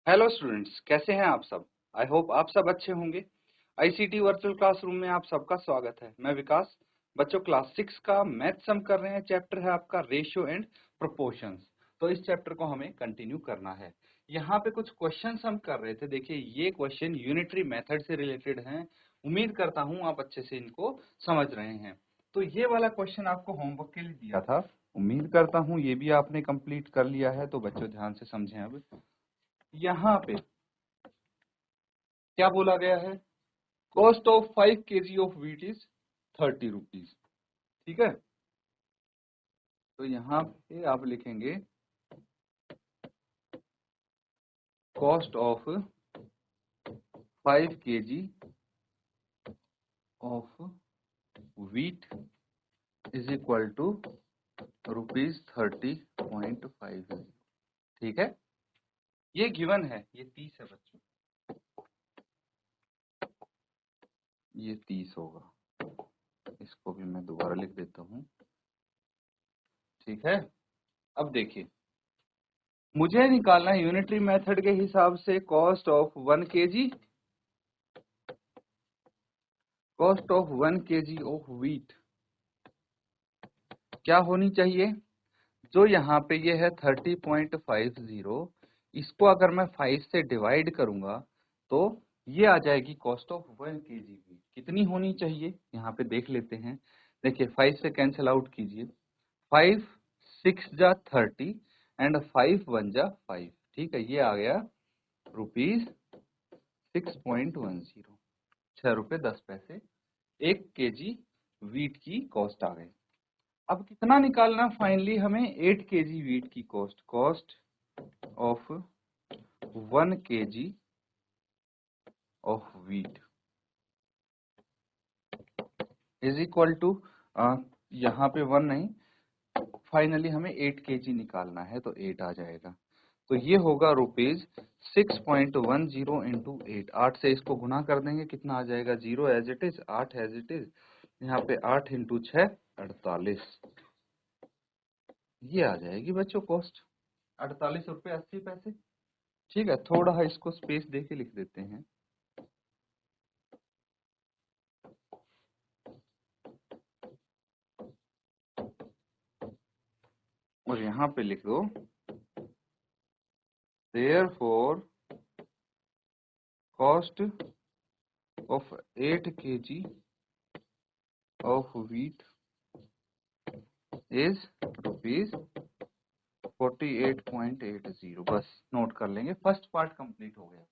Hello students, कैसे हैं आप सब। आई होप आप सब अच्छे होंगे। आईसीटी वर्चुअल क्लासरूम में आप सबका स्वागत है। मैं विकास। बच्चों, क्लास 6 का मैथ्स हम कर रहे हैं। चैप्टर है आपका रेशियो एंड प्रोपोर्शंस। तो इस चैप्टर को हमें कंटिन्यू करना है। यहाँ पे कुछ क्वेश्चंस हम कर रहे थे। देखिए, ये क्वेश्चन यूनिटरी मेथड से रिलेटेड हैं। उम्मीद करता हूँ आप अच्छे से इनको समझ रहे हैं। तो ये वाला क्वेश्चन आपको होमवर्क के लिए दिया था। उम्मीद करता हूँ ये भी आपने कंप्लीट कर लिया है। तो बच्चों ध्यान से समझें। अब यहाँ पे क्या बोला गया है? Cost of 5 kg of wheat is 30 rupees. ठीक है, तो यहाँ पे आप लिखेंगे cost of 5 kg of wheat is equal to ₹30.50। ठीक है, ये गिवन है। ये 30 है बच्चों, ये 30 होगा। इसको भी मैं दोबारा लिख देता हूँ। ठीक है, अब देखिए, मुझे निकालना है यूनिटरी मेथड के हिसाब से cost of 1 kg, cost of 1 kg of wheat क्या होनी चाहिए? जो यहाँ पे ये है 30.50, इसको अगर मैं 5 से डिवाइड करूंगा तो ये आ जाएगी कॉस्ट ऑफ 1 kg व्हीट। कितनी होनी चाहिए यहाँ पे देख लेते हैं। देखिए, 5 से कैंसिल आउट कीजिए। 5 6 जा 30 एंड 5 1 जा 5। ठीक है, ये आ गया ₹6.10, ₹6.10। 1 kg व्हीट की कॉस्ट आ गई। अब कितना निकालना फाइनली हमें? 8 kg व्हीट की cost. Cost of 1 kg of wheat is equal to, यहाँ पे 1 नहीं, फाइनली हमें 8 kg निकालना है तो 8 आ जाएगा। तो ये होगा ₹6.10 इंटू 8। 8 से इसको गुना कर देंगे, कितना आ जाएगा? 0 as it is, 8 as it is. यहाँ पे 8 इंटू 6 48। ये आ जाएगी बच्चों कॉस्ट, ₹48.80। ठीक है, थोड़ा इसको स्पेस दे के लिख देते हैं। और यहाँ पे लिख दो therefore cost of 8 kg of wheat is ₹48.80। बस नोट कर लेंगे, फर्स्ट पार्ट कंप्लीट हो गया।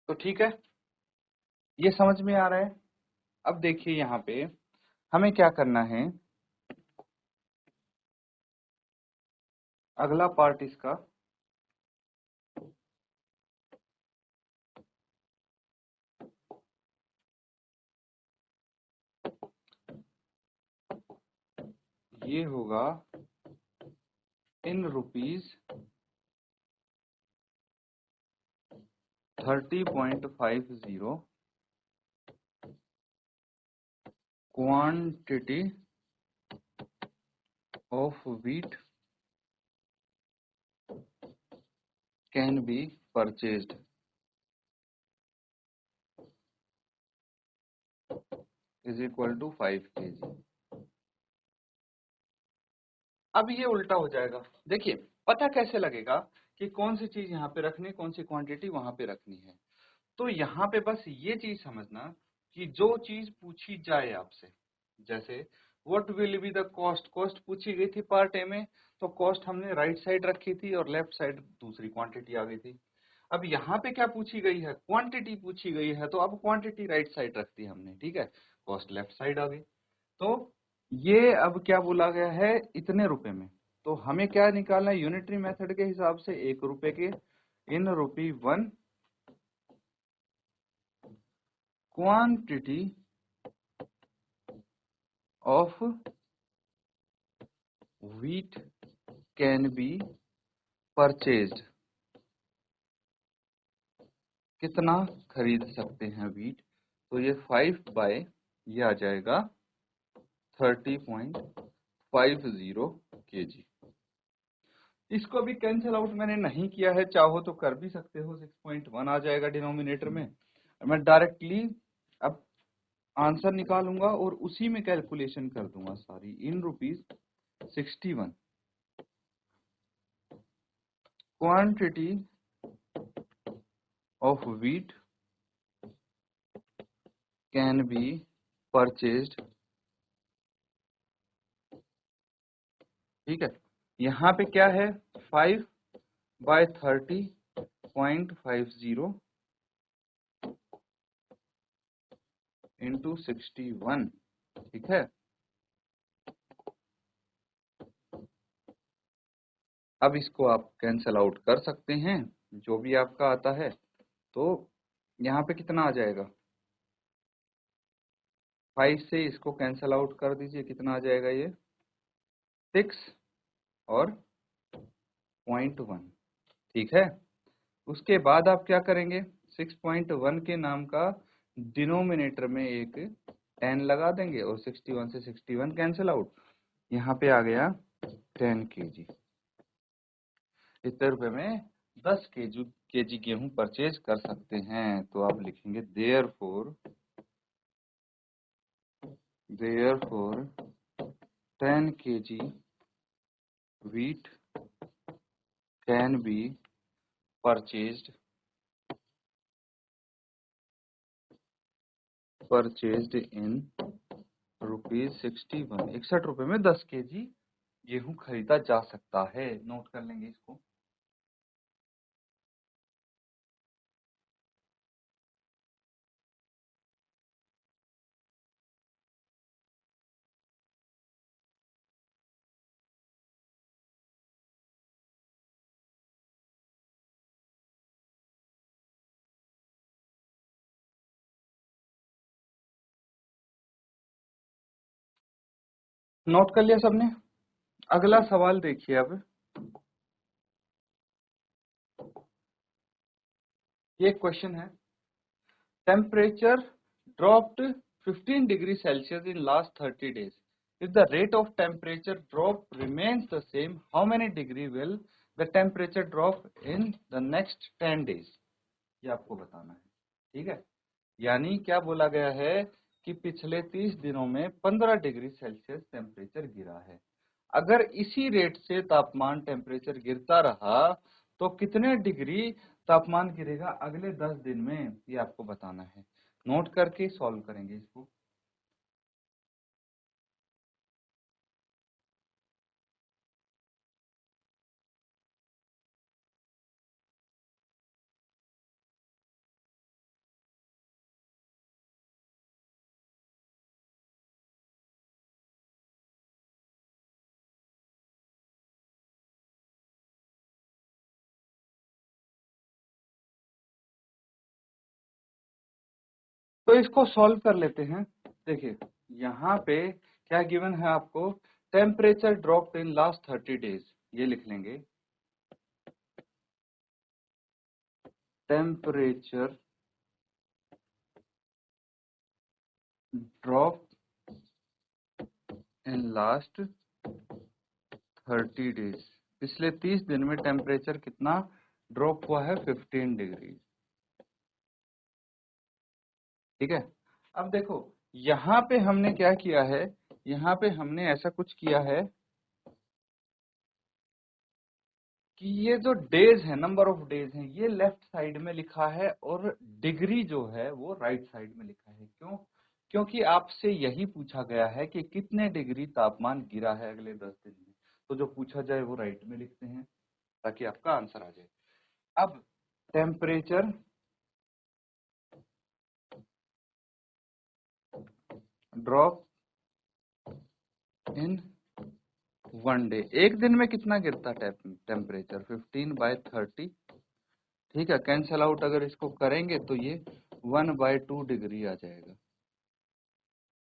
तो ठीक है, ये समझ में आ रहा है। अब देखिए, यहाँ पे हमें क्या करना है। अगला पार्ट इसका ये होगा in rupees 30.50 quantity of wheat can be purchased is equal to 5 kg। अब ये उल्टा हो जाएगा। देखिए, पता कैसे लगेगा कि कौन सी चीज यहाँ पे रखनी, कौन सी क्वांटिटी वहां पे रखनी है? तो यहाँ पे बस ये चीज समझना कि जो चीज पूछी जाए आपसे, जैसे what will be the cost, cost पूछी गई थी पार्ट ए में, तो कॉस्ट हमने राइट साइड रखी थी और लेफ्ट साइड दूसरी क्वांटिटी आ गई थी। अब यहाँ पे क्या पूछी गई है? क्वांटिटी पूछी गई है, तो अब क्वांटिटी राइट साइड रख दी हमने। ठीक है, कॉस्ट लेफ्ट साइड आ गई। तो ये अब क्या बोला गया है? इतने रुपए में। तो हमें क्या निकालना है, यूनिटरी मेथड के हिसाब से 1 रुपए के इन ₹1 quantity of wheat can be purchased, कितना खरीद सकते हैं व्हीट। तो ये 5 बाय ये आ जाएगा 30.50 kg। इसको भी कैंसिल आउट मैंने नहीं किया है, चाहो तो कर भी सकते हो, 6.1 आ जाएगा डिनोमिनेटर में। मैं डायरेक्टली अब आंसर निकालूंगा और उसी में कैलकुलेशन कर दूंगा सारी। इन ₹61 quantity of wheat can be purchased, ठीक है। यहाँ पे क्या है, 5 बाय 30.50 इंटू 61, ठीक है। अब इसको आप कैंसल आउट कर सकते हैं जो भी आपका आता है। तो यहाँ पे कितना आ जाएगा, 5 से इसको कैंसल आउट कर दीजिए, कितना आ जाएगा ये 6 और 0.1, ठीक है। उसके बाद आप क्या करेंगे, 6.1 के नाम का डिनोमिनेटर में एक 10 लगा देंगे और 61 से 61 कैंसिल आउट, यहाँ पे आ गया 10 kg। इतने रुपए में 10 केजी गेहूं परचेज कर सकते हैं। तो आप लिखेंगे therefore 10 kg wheat can be purchased in ₹61, 61 रुपए में 10 kg गेहूं खरीदा जा सकता है। नोट कर लेंगे इसको। नोट कर लिया सबने। अगला सवाल देखिए अब, ये क्वेश्चन है, temperature dropped 15 degree Celsius in last 30 days. If the rate of temperature drop remains the same, how many degree will the temperature drop in the next 10 days? ये आपको बताना है, ठीक है। यानी क्या बोला गया है कि पिछले 30 दिनों में 15 डिग्री सेल्सियस टेम्परेचर गिरा है। अगर इसी रेट से तापमान टेम्परेचर गिरता रहा तो कितने डिग्री तापमान गिरेगा अगले 10 दिन में, ये आपको बताना है। नोट करके सॉल्व करेंगे इसको। तो इसको सॉल्व कर लेते हैं। देखिए यहाँ पे क्या गिवन है आपको, temperature drop in last 30 days, ये लिख लेंगे। Temperature drop in last 30 days, पिछले 30 दिन में टेम्परेचर कितना ड्रॉप हुआ है, 15 डिग्री, ठीक है। अब देखो यहाँ पे हमने क्या किया है, यहाँ पे हमने ऐसा कुछ किया है कि ये जो डेज है, नंबर ऑफ डेज है, ये लेफ्ट साइड में लिखा है और डिग्री जो है वो राइट साइड में लिखा है। क्यों? क्योंकि आपसे यही पूछा गया है कि कितने डिग्री तापमान गिरा है अगले 10 दिन में। तो जो पूछा जाए वो राइट में लिखते हैं ताकि आपका आंसर आ जाए। अब टेम्परेचर ड्रॉप इन 1 डे, एक दिन में कितना गिरता टेम्परेचर 15/30। ठीक है, कैंसल आउट अगर इसको करेंगे तो ये 1/2 डिग्री आ जाएगा।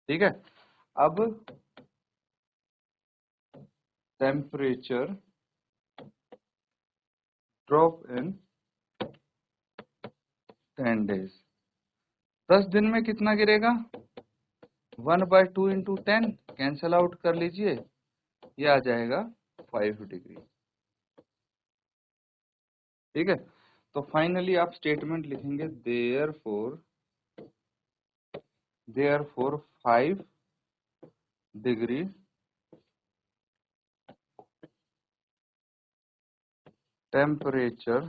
ठीक है, अब टेम्परेचर ड्रॉप इन 10 डेज, 10 दिन में कितना गिरेगा 1/2 इंटू 10, कैंसल आउट कर लीजिए, ये आ जाएगा 5 डिग्री। ठीक है, तो फाइनली आप स्टेटमेंट लिखेंगे therefore 5 degree temperature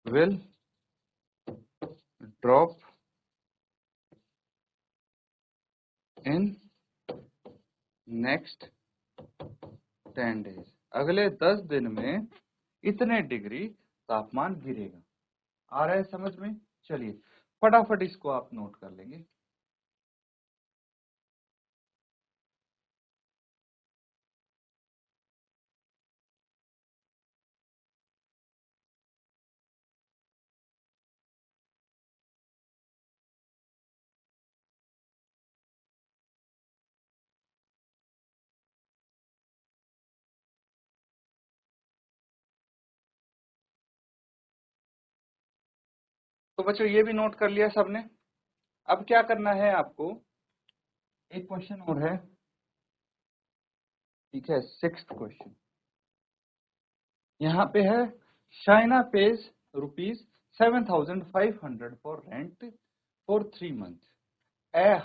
will drop in next 10 days, अगले 10 दिन में इतने डिग्री तापमान गिरेगा। आ रहा है समझ में? चलिए फटाफट इसको आप नोट कर लेंगे। तो बच्चों ये भी नोट कर लिया सबने। अब क्या करना है आपको, एक क्वेश्चन और है। ठीक है, 6th क्वेश्चन यहाँ पे है, China page ₹7,500 for rent for 3 months.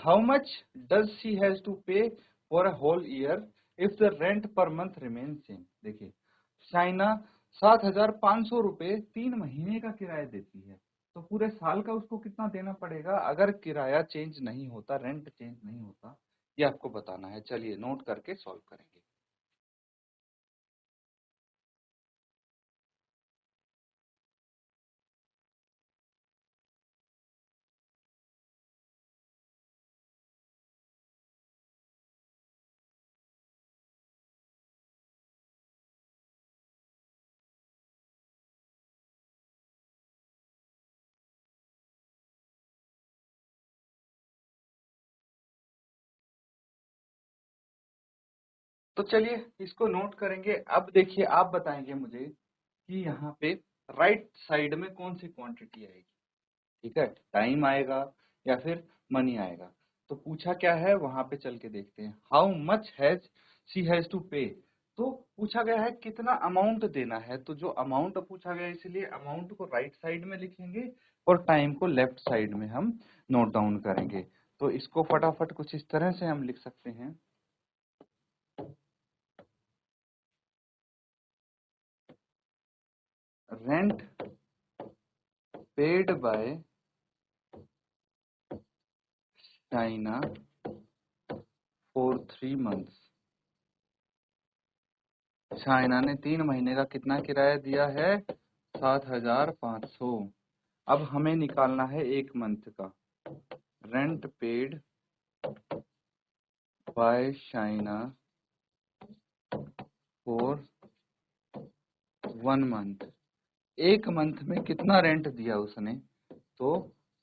How much does she has to pay for a whole year if the rent per month remains same? देखिए, चाइना 7,500 रुपए 3 महीने का किराया देती है, तो पूरे साल का उसको कितना देना पड़ेगा अगर किराया चेंज नहीं होता, रेंट चेंज नहीं होता, ये आपको बताना है। चलिए नोट करके सॉल्व करेंगे। तो चलिए इसको नोट करेंगे। अब देखिए, आप बताएंगे मुझे कि यहाँ पे राइट साइड में कौन सी क्वांटिटी आएगी। ठीक है, टाइम आएगा या फिर मनी आएगा। तो पूछा क्या है, वहां पे चल के देखते हैं। How much has she has to pay, तो पूछा गया है कितना अमाउंट देना है, तो जो अमाउंट पूछा गया इसलिए अमाउंट को राइट साइड में लिखेंगे और टाइम को लेफ्ट साइड में हम नोट डाउन करेंगे। तो इसको फटाफट कुछ इस तरह से हम लिख सकते हैं, rent paid by China for 3 months। China ने 3 महीने का कितना किराया दिया है 7,500। अब हमें निकालना है 1 मंथ का, rent paid by China for 1 month। 1 month में कितना रेंट दिया उसने, तो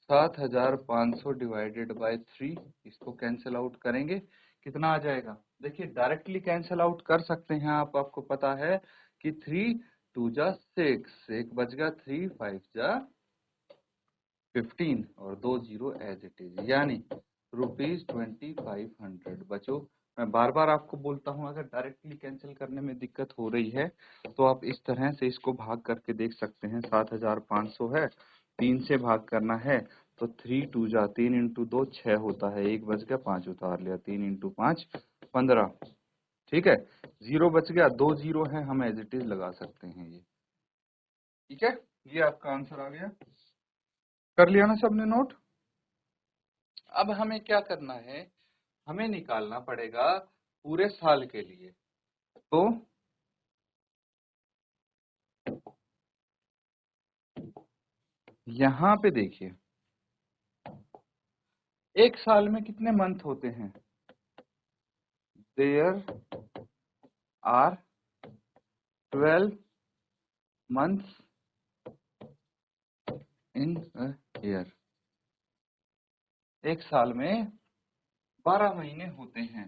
7,500 डिवाइडेड बाय 3, इसको कैंसिल आउट करेंगे, कितना आ जाएगा। देखिए डायरेक्टली कैंसिल आउट कर सकते हैं आप, आपको पता है कि 3 2 जा 6, 1 बच गया, 3 5 जा 15 और 2 जीरो एज इट इज, यानी ₹2500। बच्चों मैं बार बार आपको बोलता हूँ, अगर डायरेक्टली कैंसिल करने में दिक्कत हो रही है तो आप इस तरह से इसको भाग करके देख सकते हैं। 7,500 है, 3 से भाग करना है, तो 3 2 जा 3 इंटू 2 6 होता है, 1 बच गया, 5 उतार लिया, 3 इंटू 5 15। ठीक है, 0 बच गया, 2 जीरो है, हम एज इट इज लगा सकते हैं ये। ठीक है, ये आपका आंसर आ गया। कर लिया ना सबने नोट? अब हमें क्या करना है, हमें निकालना पड़ेगा पूरे साल के लिए। तो यहाँ पे देखिए, एक साल में कितने मंथ होते हैं there are 12 months in a year. एक साल में 12 महीने होते हैं।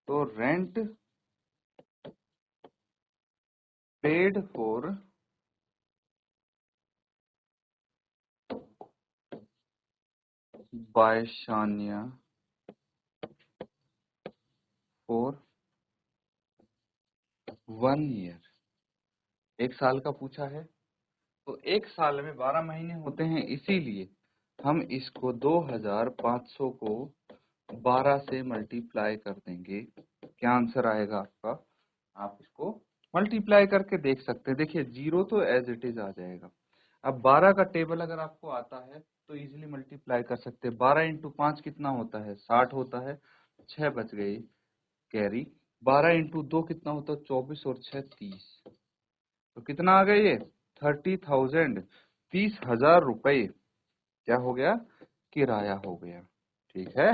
तो rent paid for by Shania for 1 year. एक साल का पूछा है, तो एक साल में 12 महीने होते हैं, इसीलिए हम इसको 2500 को 12 से मल्टीप्लाई कर देंगे। क्या आंसर आएगा आपका? आप इसको मल्टीप्लाई करके देख सकते हैं। देखिए जीरो तो एज इट इज आ जाएगा। अब 12 का टेबल अगर आपको आता है तो इजीली मल्टीप्लाई कर सकते हैं। 12 इंटू 5 कितना होता है? 60 होता है। 6 बच गई कैरी। 12 इंटू 2 कितना होता है? 24 और 6 30। तो कितना आ गया ये? 30,000, 30,000 रुपए क्या हो गया? किराया हो गया। ठीक है,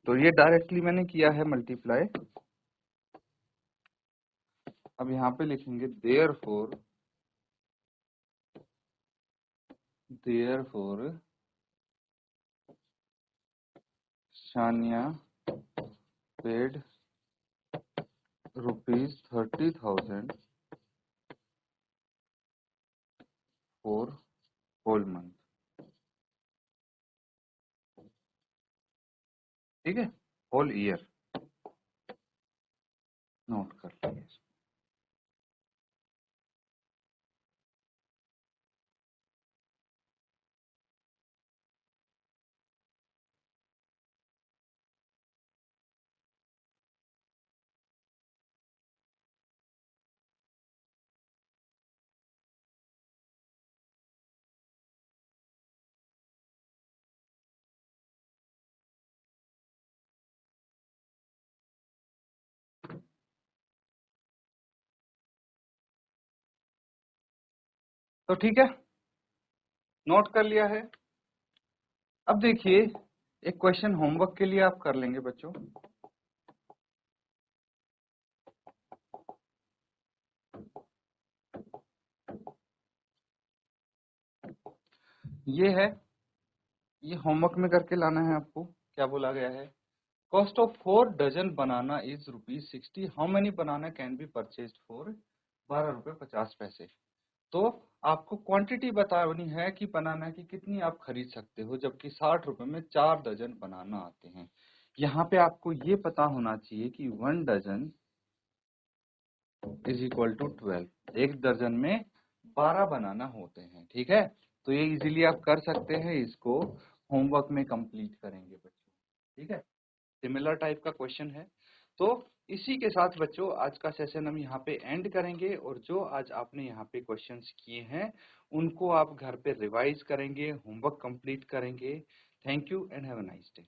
तो ये डायरेक्टली मैंने किया है मल्टीप्लाई। अब यहाँ पे लिखेंगे therefore Shania paid ₹30,000 for whole month. ठीक है, होल ईयर नोट कर लीजिए। तो ठीक है, नोट कर लिया है। अब देखिए एक क्वेश्चन होमवर्क के लिए आप कर लेंगे बच्चों। ये है, ये होमवर्क में करके लाना है आपको। क्या बोला गया है? Cost of 4 dozen banana is ₹60। How many banana can be purchased for ₹12.50। तो आपको क्वांटिटी बतानी है कि बनाना की कितनी आप खरीद सकते हो, जबकि 60 रुपए में 4 डजन बनाना आते हैं। यहाँ पे आपको ये पता होना चाहिए कि 1 डजन इज इक्वल टू 12। एक दर्जन में 12 बनाना होते हैं। ठीक है, तो ये इजीली आप कर सकते हैं। इसको होमवर्क में कंप्लीट करेंगे बच्चों। ठीक है, सिमिलर टाइप का क्वेश्चन है। तो इसी के साथ बच्चों आज का सेशन हम यहाँ पे एंड करेंगे, और जो आज आपने यहाँ पे क्वेश्चंस किए हैं उनको आप घर पे रिवाइज करेंगे, होमवर्क कंप्लीट करेंगे। Thank you and have a nice day.